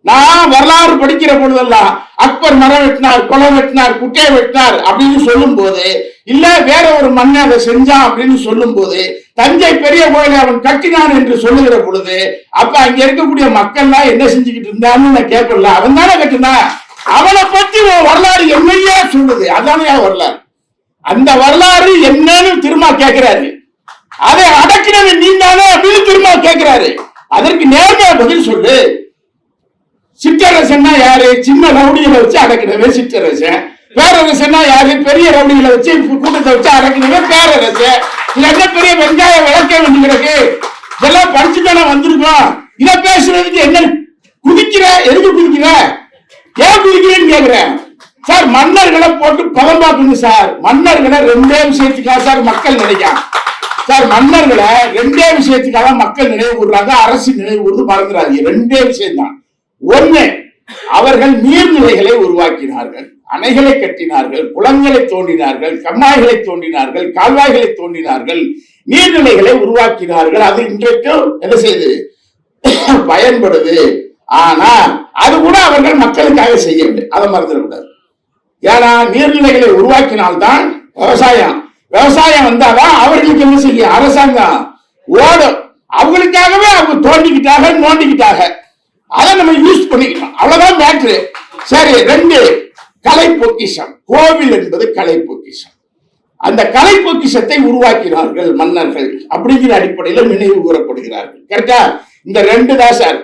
நான் வரலாறு படிக்கிற பொழுதெல்லாம் அக்பர் மரம் வெட்டினார், குளம் வெட்டினார், குட்டையை வெட்டினார் அப்படின்னு சொல்லும் போது, இல்ல வேற ஒரு மண்ணை அதை செஞ்சான் அப்படின்னு சொல்லும் போது, தஞ்சை பெரிய கோயிலை அவன் கட்டினான் என்று சொல்லுகிற பொழுது, அப்ப அங்க இருக்கக்கூடிய மக்கள்லாம் என்ன செஞ்சுக்கிட்டு இருந்தான்னு நான் கேட்கல. அவன் தானே கட்டினான். அவனை பத்தி வரலாறு என்னையா சொல்லுது. அதானே வரலாறு. அந்த வரலாறு என்னன்னு திரும்ப கேட்கிறாரு. அதை அடக்கினவன் நீ தானே அப்படின்னு திரும்ப கேட்கிறாரு. அதற்கு நேர்மையா பதில் சொல்லு. சிற்றரசன்னா யாரு? சின்ன ரவுடிகளை வச்சு அடக்கினவே சிற்றரசன். பேரரசன்னா யாரு? பெரிய ரவுடிகளை வச்சு கூட்டத்தை வச்சு அடக்கினவே பேரரசன். என்ன பெரிய வெங்காயம் விளக்க வேண்டியிருக்கு. இதெல்லாம் படிச்சுதானே வந்திருக்கோம். இதை பேசுறதுக்கு என்ன குதிக்கிற? எதுக்கு குதிக்கிற? ஏன் குதிக்கிறேன்னு கேக்குறேன் சார். மன்னர்களை போட்டு பதம் பார்க்கணுங்க சார். மன்னர்களை ரெண்டே விஷயத்துக்காக சார் மக்கள் நினைக்காங்க சார். மன்னர்களை ரெண்டே விஷயத்துக்காக மக்கள் நினைவு கூறுறாங்க, அரசு நினைவு கூர்ந்து மறந்துறாங்க. ரெண்டே விஷயம் தான். ஒண்ணு, அவர்கள் நீர்நிலைகளை உருவாக்கினார்கள், அணைகளை கட்டினார்கள், குளங்களை தோண்டினார்கள், கம்மாய்களை தோண்டினார்கள், கால்வாய்களை தோண்டினார்கள், நீர்நிலைகளை உருவாக்கினார்கள். அது இன்றைக்கும் என்ன செய்யுது? பயன்படுது. ஆனா அது கூட அவர்கள் மக்களுக்காக செய்யவில்லை. அதை மறந்துடக்கூடாது. ஏன்னா நீர்நிலைகளை உருவாக்கினால்தான் விவசாயம். விவசாயம் வந்தாதான் அவர்களுக்கு என்ன செய்யும்? அரசாங்கம் ஓடும். அவங்களுக்காகவே அவங்க தோண்டிக்கிட்டாங்க, நோண்டிக்கிட்டாங்க. அதை நம்ம யூஸ் பண்ணிக்கலாம். அவ்வளவுதான் மேட்ரு. சரி, ரெண்டு, கலை பொக்கிஷம். கோவில் என்பது கலை பொக்கிஷம். அந்த கலை பொக்கிஷத்தை உருவாக்கினார்கள் மன்னர்கள் அப்படிங்கிற அடிப்படையில் நினைவு கூறப்படுகிறார்கள். கரெக்டா? இந்த ரெண்டு தான் சார்.